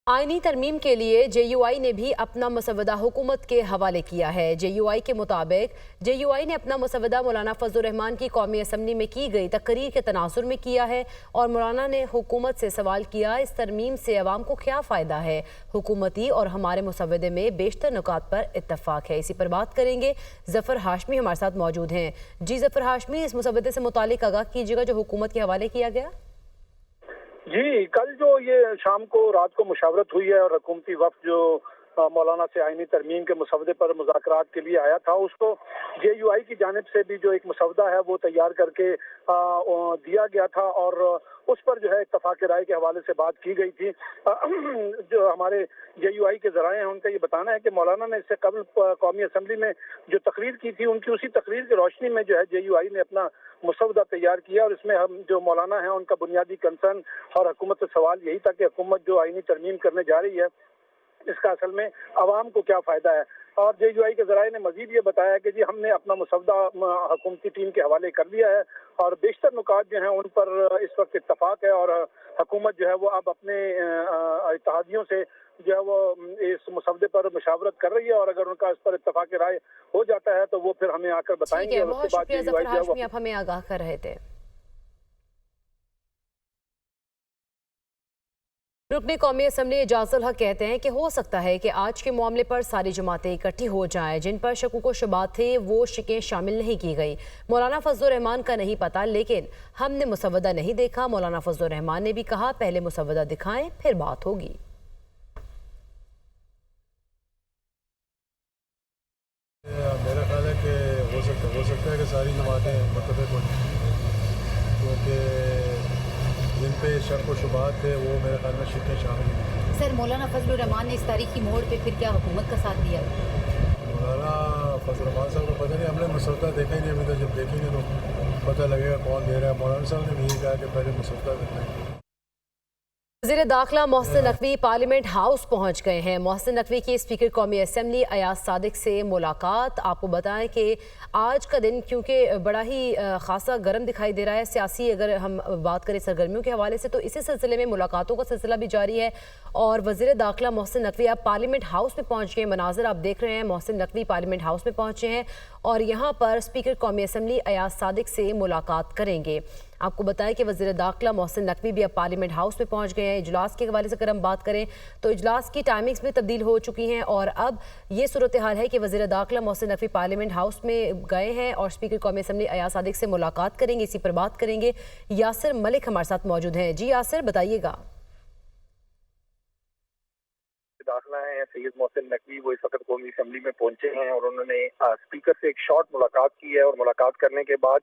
आईनी तरमीम के लिए JUI ने भी अपना मसवदा हुकूमत के हवाले किया है। JUI के मुताबिक JUI ने अपना मसवदा मौलाना फजलुर रहमान की कौमी असम्बली में की गई तकरीर के तनाजुर में किया है और मौलाना ने हुकूमत से सवाल किया, इस तरमीम से अवाम को क्या फ़ायदा है। हुकूमती और हमारे मसवदे में बेशतर नुकात पर इत्तफाक है। इसी पर बात करेंगे। ज़फ़र हाशमी हमारे साथ मौजूद हैं। जी ज़फ़र हाशमी, इस मसवदे से मुतालिक आगाह कीजिएगा जो हुकूमत के हवाले किया गया। जी, कल जो ये शाम को रात को मुशावरत हुई है और हुकूमती वफ़द जो मौलाना से आईनी तरमीम के मसवदे पर मुज़ाकरात के लिए आया था, उसको JUI की जानिब से भी जो एक मसवदा है वो तैयार करके दिया गया था और उस पर जो है इत्तफ़ाक़ राय के हवाले से बात की गई थी। जो हमारे JUI के ज़राए हैं उनका ये बताना है कि मौलाना ने इससे कबल कौमी असम्बली में जो तकरीर की थी, उनकी उसी तकरीर की रोशनी में जो है JUI ने अपना मसवदा तैयार किया और इसमें हम जो मौलाना है उनका बुनियादी कंसर्न और हुकूमत से सवाल यही था कि हुकूमत जो आईनी तरमीम करने जा रही है इसका असल में अवाम को क्या फ़ायदा है। और JUI के ज़राए ने मजीद ये बताया कि जी हमने अपना मसवदा हुकूमती टीम के हवाले कर दिया है और बेशतर नुकात जो हैं उन पर इस वक्त इत्तफाक है और हुकूमत जो है वो अब अपने इत्तेहादियों से जो है वो इस मसवदे पर मुशावरत कर रही है और अगर उनका इस पर इत्तफाक राय हो जाता है तो वो फिर हमें आकर बताएंगे। और बहुत शुक्रिया ज़फ़र हाशमी, आप हमें आगाह कर रहे थे। रुकने कौमी असम्बली एजाजुल हक कहते हैं कि हो सकता है कि आज के मामले पर सारी जमातें इकट्ठी हो जाएं। जिन पर शकूक व शुबात थे वो शिकें शामिल नहीं की गई। मौलाना फजलुर रहमान का नहीं पता, लेकिन हमने मुसवदा नहीं देखा। मौलाना फजलुर रहमान ने भी कहा पहले मुसवदा दिखाएं फिर बात होगी। मेरा ख्याल है कि हो सकता है कि सारी जमातें मुत्तफ़िक़ हों, क्योंकि जिन पे शक व शुबात थे वो मेरे ख्याल में शिकें शामिल हैं। सर, मौलाना फजलुर रहमान ने इस तारीखी मोड़ पे फिर क्या हुकूमत का साथ दिया? मौलाना फजलुर रहमान साहब को पता नहीं, हमने मसवदा देखा ही नहीं अभी तक। जब देखेंगे तो पता लगेगा कौन दे रहा है। मौलाना साहब ने भी यही कहा कि पहले मसवदा दिखाएं। वज़ीर दाखिला मोहसिन नकवी पार्लियामेंट हाउस पहुंच गए हैं। मोहसिन नकवी की स्पीकर कौमी असम्बली अयाज सादिक से मुलाकात। आपको बताएं कि आज का दिन क्योंकि बड़ा ही खासा गर्म दिखाई दे रहा है सियासी, अगर हम बात करें सरगर्मियों के हवाले से, तो इसी सिलसिले में मुलाकातों का सिलसिला भी जारी है और वज़ीर दाखिला मोहसिन नकवी अब पार्लियामेंट हाउस में पहुँच गए। मनाज़िर आप देख रहे हैं, मोहसिन नकवी पार्लियामेंट हाउस में पहुँचे हैं और यहाँ पर स्पीकर कौमी असम्बली अयाज सादिक से मुलाकात करेंगे। आपको बताएं कि वज़ीर दाखिला मोहसिन नकवी भी अब पार्लियामेंट हाउस में पहुंच गए हैं। इजलास के हवाले से अगर हम बात करें तो इजलास की टाइमिंग्स में तब्दील हो चुकी हैं और अब ये सूरत हाल है कि वज़ीर दाखिला मोहसिन नकवी पार्लियामेंट हाउस में गए हैं और स्पीकर कौमी असम्बली अयाज सादिक से मुलाकात करेंगे। इसी पर बात करेंगे। यासिर मलिक हमारे साथ मौजूद हैं। जी यासिर, बताइएगा। दाखिला है सैयद मोहसिन नकवी, वो इस वक्त कौमी असम्बली में पहुंचे हैं और उन्होंने स्पीकर से एक शॉर्ट मुलाकात की है और मुलाकात करने के बाद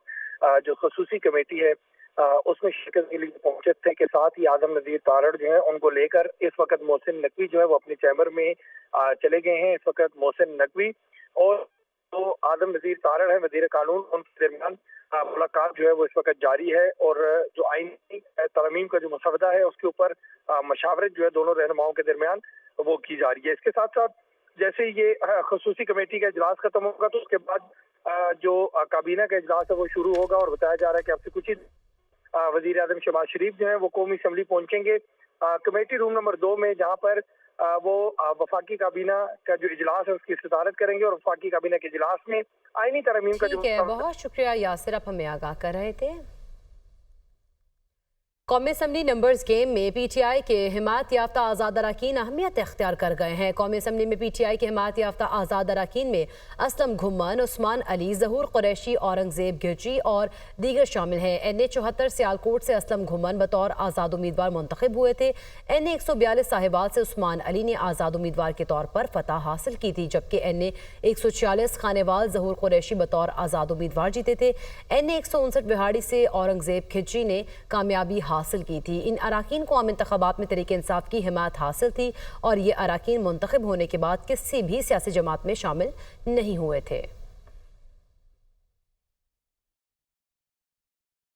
जो खसूसी कमेटी है उसमें शिरकत के लिए पहुंचे थे के साथ ही आजम नज़ीर तारड़ जो है उनको लेकर इस वक्त मोहसिन नकवी जो है वो अपने चैम्बर में चले गए हैं। इस वक्त मोहसिन नकवी और तो आजम नज़ीर तारड़ है वज़ीर कानून, उनके दरमियान मुलाकात जो है वो इस वक्त जारी है और जो आईनी तरमीम का जो मसवदा है उसके ऊपर मशावरत जो है दोनों रहनुमाओं के दरमियान वो की जा रही है। इसके साथ साथ जैसे ये खसूसी कमेटी का इजलास खत्म होगा तो उसके बाद जो काबीना का इजलास है वो शुरू होगा और बताया जा रहा है कि अब से कुछ ही वज़ीर आज़म शहबाज शरीफ जो है वो कौमी असम्बली पहुंचेंगे कमेटी रूम नंबर 2 में, जहां पर वो वफाकी काबीना का जो इजलास है उसकी सदारत करेंगे और वफाकी काबीना के इजलास में आईनी तरमीम का जो बहुत शुक्रिया यासिर, आप हमें आगाह कर रहे थे। कौमी असम्बली नंबर्स गेम में PTI के हिमायत याफ्ता आज़ाद अरकान अहमियत इख्तियार कर गए हैं। कौमी असम्बली में PTI के हिमायत याफ्ता आज़ाद अरकान में असलम घुम्मन, उस्मान अली, ज़हूर कुरैशी, औरंगज़ेब गिरजी और दीगर शामिल हैं। NA 74 सियालकोट से असलम घुम्मन बतौर आज़ाद उम्मीदवार मुंतखब हुए थे। NA 142 साहिबाल से उस्मान अली ने आज़ाद उम्मीदवार के तौर पर फतह हासिल की थी, जबकि NA 146 खानेवाल ज़हूर कुरैशी बतौर आज़ाद उम्मीदवार जीते थे। NA 159 बिहाड़ी से औरंगज़ेब खिची ने कामयाबी हासिल की थी। इन अराकीन को आम इंतखाबात में तरीके इंसाफ की हिमायत हासिल थी और ये अराकीन मुंतखब होने के बाद किसी भी सियासी जमात में शामिल नहीं हुए थे।